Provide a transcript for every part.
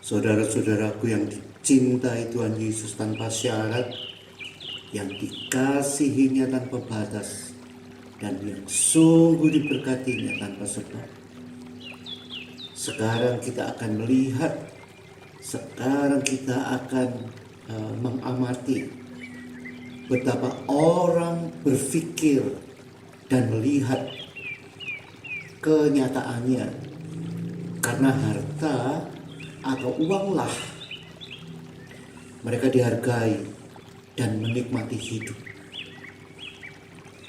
Saudara-saudaraku yang dicintai Tuhan Yesus tanpa syarat, yang dikasihinya tanpa batas, dan yang sungguh diberkatinya tanpa sebab. Sekarang kita akan melihat, sekarang kita akan mengamati betapa orang berpikir dan melihat kenyataannya karena harta atau uanglah mereka dihargai dan menikmati hidup.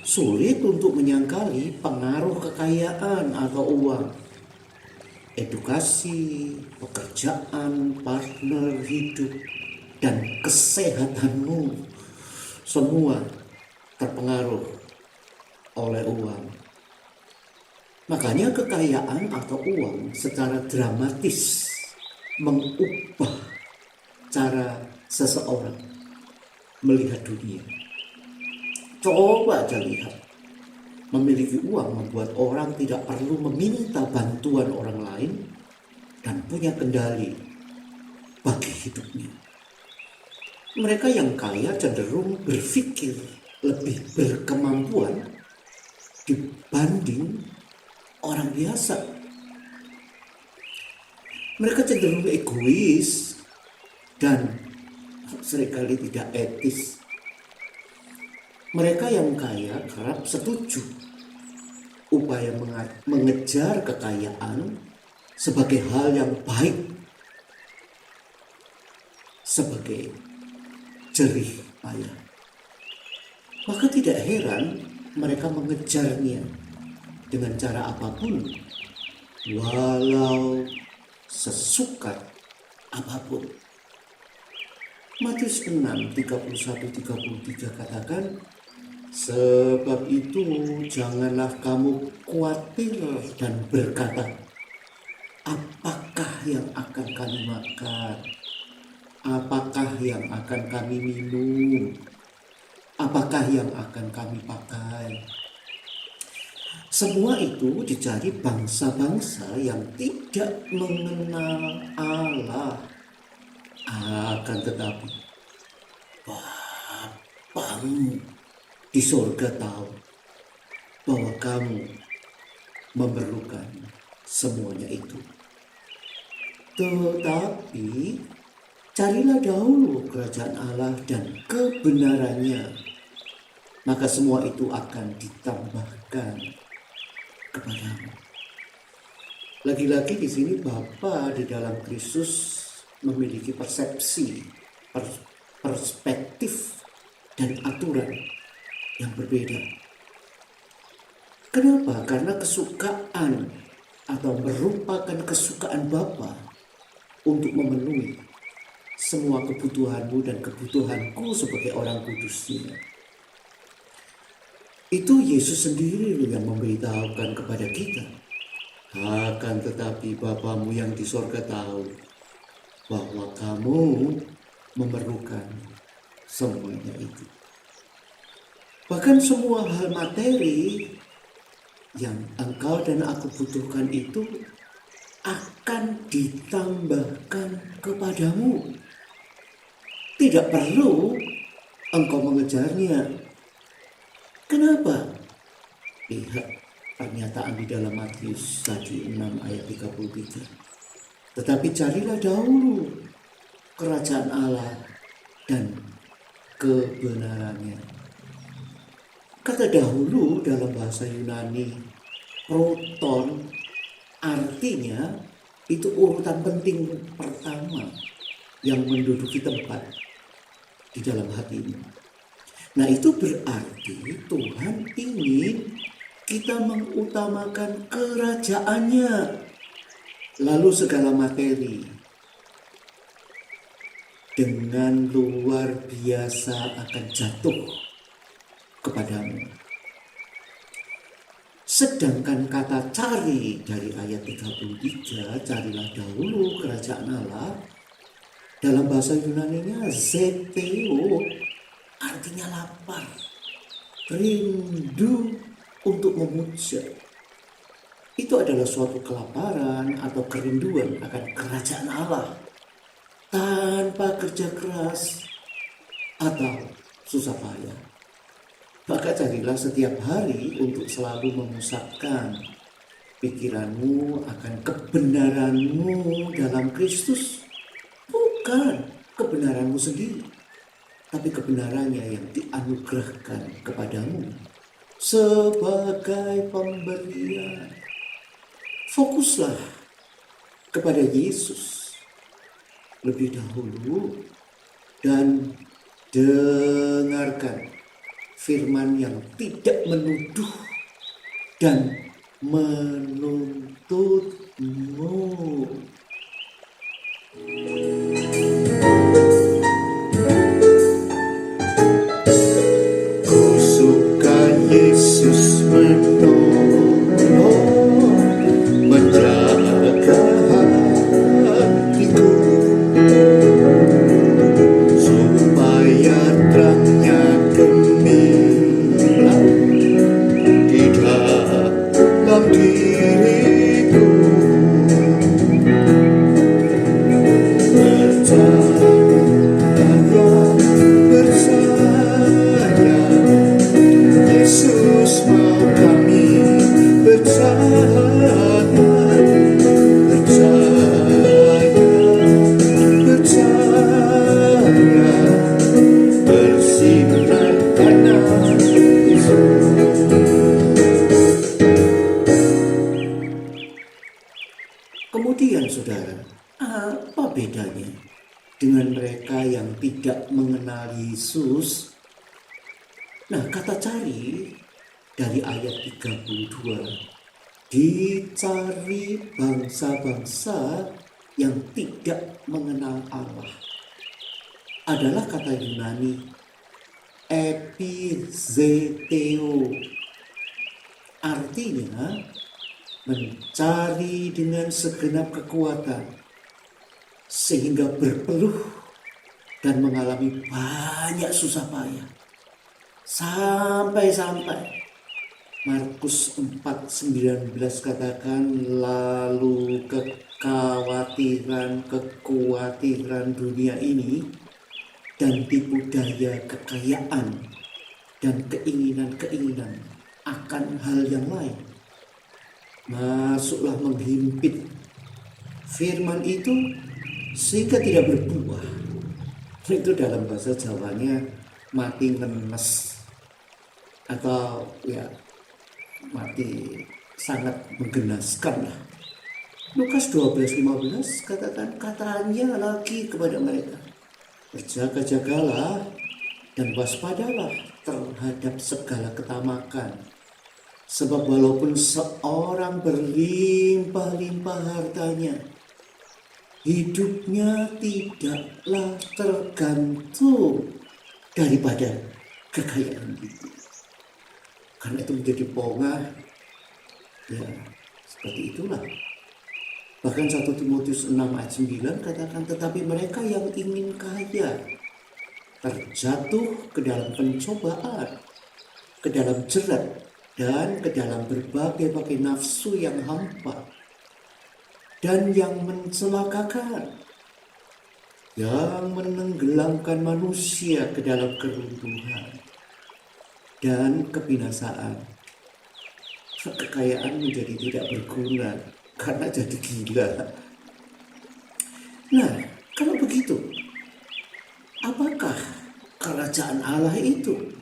Sulit untuk menyangkali pengaruh kekayaan atau uang, edukasi, pekerjaan, partner hidup, dan kesehatanmu semua terpengaruh oleh uang. Makanya kekayaan atau uang secara dramatis mengubah cara seseorang melihat dunia. Coba aja lihat, memiliki uang membuat orang tidak perlu meminta bantuan orang lain dan punya kendali bagi hidupnya. Mereka yang kaya cenderung berpikir lebih berkemampuan dibanding orang biasa. Mereka cenderung egois dan seringkali tidak etis. Mereka yang kaya kerap setuju upaya mengejar kekayaan sebagai hal yang baik, sebagai jerih payah. Maka tidak heran mereka mengejarnya dengan cara apapun, walau sesukat apapun. Matius 6, 31-33 katakan, sebab itu janganlah kamu khawatir dan berkata, apakah yang akan kami makan? Apakah yang akan kami minum? Apakah yang akan kami pakai? Semua itu dicari bangsa-bangsa yang tidak mengenal Allah. Akan tetapi Bapamu di sorga tahu bahwa kamu memerlukan semuanya itu. Tetapi carilah dahulu kerajaan Allah dan kebenarannya, maka semua itu akan ditambahkan kepadamu. Lagi-lagi di sini Bapa di dalam Kristus memiliki persepsi, perspektif, dan aturan yang berbeda. Kenapa? Karena kesukaan atau merupakan kesukaan Bapa untuk memenuhi semua kebutuhanmu dan kebutuhanku sebagai orang kudusnya. Itu Yesus sendiri yang memberitahukan kepada kita. Akan tetapi Bapamu yang di sorga tahu bahwa kamu memerlukan semuanya itu. Bahkan semua hal materi yang engkau dan aku butuhkan itu akan ditambahkan kepadamu. Tidak perlu engkau mengejarnya. Kenapa? Lihat pernyataan di dalam Matius 6 ayat 33. Tetapi carilah dahulu kerajaan Allah dan kebenarannya. Kata dahulu dalam bahasa Yunani, proton, artinya itu urutan penting pertama yang menduduki tempat di dalam hatimu. Nah, itu berarti Tuhan ingin kita mengutamakan kerajaannya, lalu segala materi dengan luar biasa akan jatuh kepadamu. Sedangkan kata cari dari ayat 33, carilah dahulu kerajaan Allah, dalam bahasa Yunaninya zeteo, artinya lapar, rindu untuk memuja. Itu adalah suatu kelaparan atau kerinduan akan kerajaan Allah tanpa kerja keras atau susah payah. Maka carilah setiap hari untuk selalu memusatkan pikiranmu akan kebenaranmu dalam Kristus. Bukan kebenaranmu sendiri, tapi kebenarannya yang dianugerahkan kepadamu sebagai pemberian. Fokuslah kepada Yesus lebih dahulu dan dengarkan firman yang tidak menuduh dan menuntutmu. Ku suka Yesus menolong, menjaga hatiku, supaya terangnya gemilang di dalam diriku. Percaya Yesus mau kami percaya, bersinar karena Yesus. Kemudian saudara, apa bedanya dengan mereka yang tidak mengenal Yesus? Nah, kata cari dari ayat 32, dicari bangsa-bangsa yang tidak mengenal Allah, adalah kata Yunani epizeteo. Artinya mencari dengan segenap kekuatan sehingga berpeluh dan mengalami banyak susah payah. Sampai-sampai Markus 4:19 katakan, lalu kekhawatiran dunia ini dan tipu daya kekayaan dan keinginan-keinginan akan hal yang lain masuklah menghimpit firman itu sehingga tidak berbuah. Itu dalam bahasa Jawanya mati ngenes, atau ya mati sangat menggenaskan lah. Lukas 12:15 katanya lagi kepada mereka, berjaga-jagalah dan waspadalah terhadap segala ketamakan. Sebab walaupun seorang berlimpah-limpah hartanya, hidupnya tidaklah tergantung daripada kekayaan itu. Karena itu menjadi pongah, ya seperti itulah. Bahkan 1 Timotius 6:9 katakan, tetapi mereka yang ingin kaya terjatuh ke dalam pencobaan, ke dalam jerat, dan ke dalam berbagai-bagai nafsu yang hampa dan yang mencelakakan, yang menenggelamkan manusia ke dalam keruntuhan dan kebinasaan. Kekayaan menjadi tidak berguna karena jadi gila. Nah, kalau begitu, apakah kerajaan Allah itu?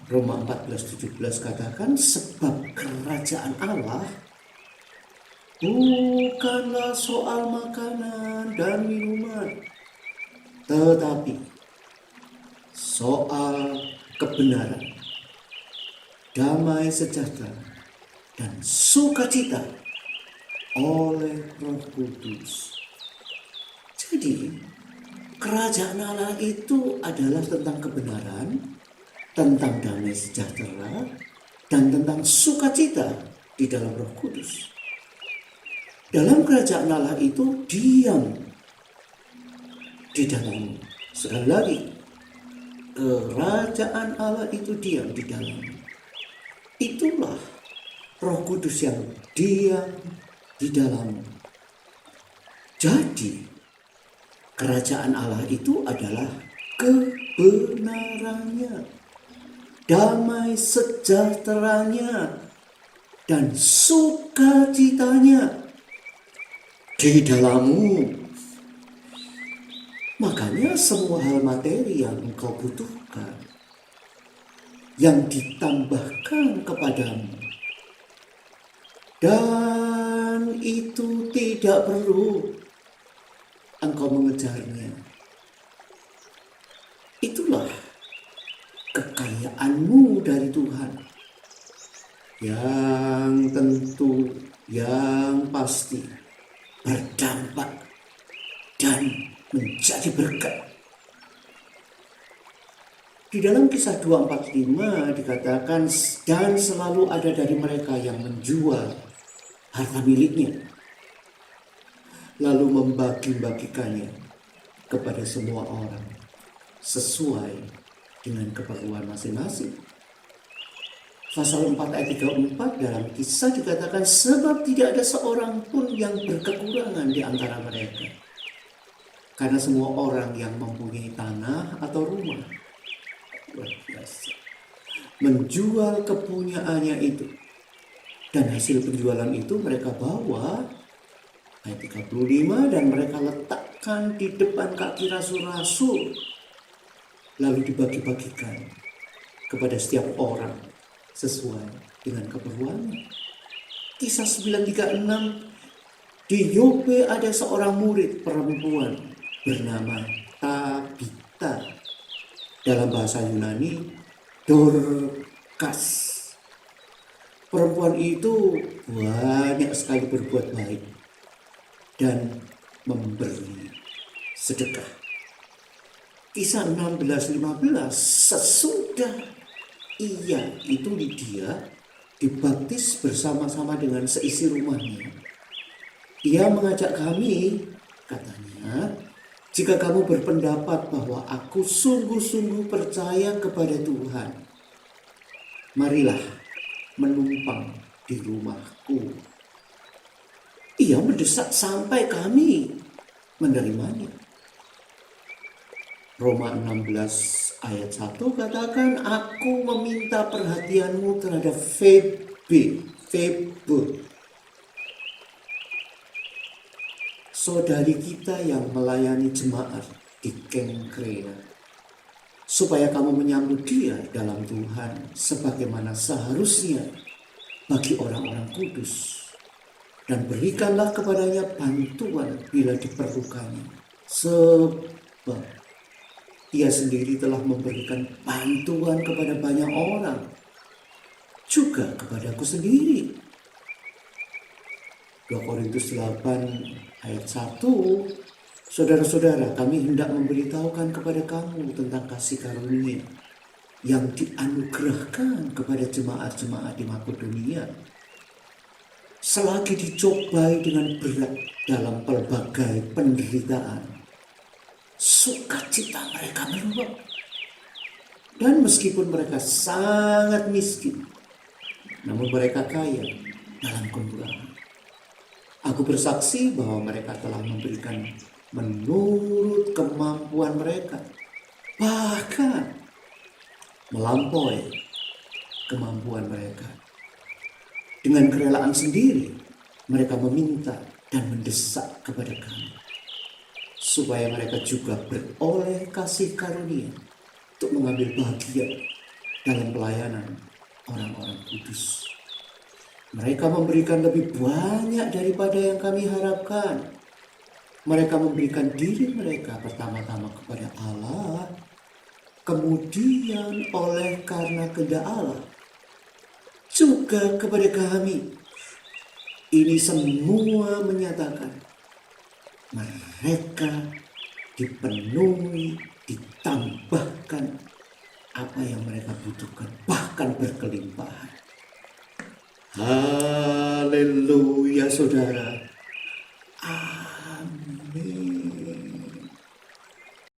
Roma 14:17 katakan, sebab kerajaan Allah bukanlah soal makanan dan minuman, tetapi soal kebenaran, damai sejahtera, dan sukacita oleh Roh Kudus. Jadi, kerajaan Allah itu adalah tentang kebenaran, tentang damai sejahtera, dan tentang sukacita di dalam Roh Kudus. Dalam kerajaan Allah itu diam di dalam. Sekali lagi, kerajaan Allah itu diam di dalam. Itulah Roh Kudus yang diam di dalam. Jadi, Kerajaan Allah itu adalah kebenarannya, damai sejahteranya, dan sukacitanya di dalammu. Makanya semua hal materi yang engkau butuhkan, yang ditambahkan kepadamu, dan itu tidak perlu engkau mengejarnya. Itulah kekayaanmu dari Tuhan, yang tentu, yang pasti berdampak dan menjadi berkat. Di dalam Kisah 2:45 dikatakan, dan selalu ada dari mereka yang menjual harta miliknya, lalu membagi-bagikannya kepada semua orang sesuai dengan keperluan masing-masing. Pasal 4 ayat 34 dalam Kisah dikatakan, sebab tidak ada seorang pun yang berkekurangan di antara mereka, karena semua orang yang mempunyai tanah atau rumah, luar biasa, menjual kepunyaannya itu, dan hasil penjualan itu mereka bawa, ayat 35, dan mereka letakkan di depan kaki rasul-rasul, lalu dibagi-bagikan kepada setiap orang sesuai dengan keperluannya. Kisah 9:36, di Yope ada seorang murid perempuan bernama Tabita, dalam bahasa Yunani Dorcas. Perempuan itu banyak sekali berbuat baik dan memberi sedekah. Kisah 16:15, sesudah ia, itu Lydia, dibaptis bersama-sama dengan seisi rumahnya, ia mengajak kami, katanya, jika kamu berpendapat bahwa aku sungguh-sungguh percaya kepada Tuhan, marilah menumpang di rumahku. Ia mendesak sampai kami menerimanya. Roma 16 ayat 1 katakan, aku meminta perhatianmu terhadap Febe, saudari kita yang melayani jemaat di Kenkrea, supaya kamu menyambut dia dalam Tuhan sebagaimana seharusnya bagi orang-orang kudus, dan berikanlah kepadanya bantuan bila diperlukannya, sebab ia sendiri telah memberikan bantuan kepada banyak orang, juga kepadaku sendiri. 2 Korintus 8 ayat 1, saudara-saudara, kami hendak memberitahukan kepada kamu tentang kasih karunia yang dianugerahkan kepada jemaat-jemaat di Makedonia, selagi dicobai dengan berat dalam pelbagai penderitaan, sukacita mereka meluap. Dan meskipun mereka sangat miskin, namun mereka kaya dalam kemurahan. Aku bersaksi bahwa mereka telah memberikan menurut kemampuan mereka, bahkan melampaui kemampuan mereka. Dengan kerelaan sendiri, mereka meminta dan mendesak kepada kami, supaya mereka juga beroleh kasih karunia untuk mengambil bagian dalam pelayanan orang-orang kudus. Mereka memberikan lebih banyak daripada yang kami harapkan. Mereka memberikan diri mereka pertama-tama kepada Allah, kemudian oleh karena kehendak Allah juga kepada kami. Ini semua menyatakan mereka dipenuhi, ditambahkan apa yang mereka butuhkan, bahkan berkelimpahan. Haleluya, saudara.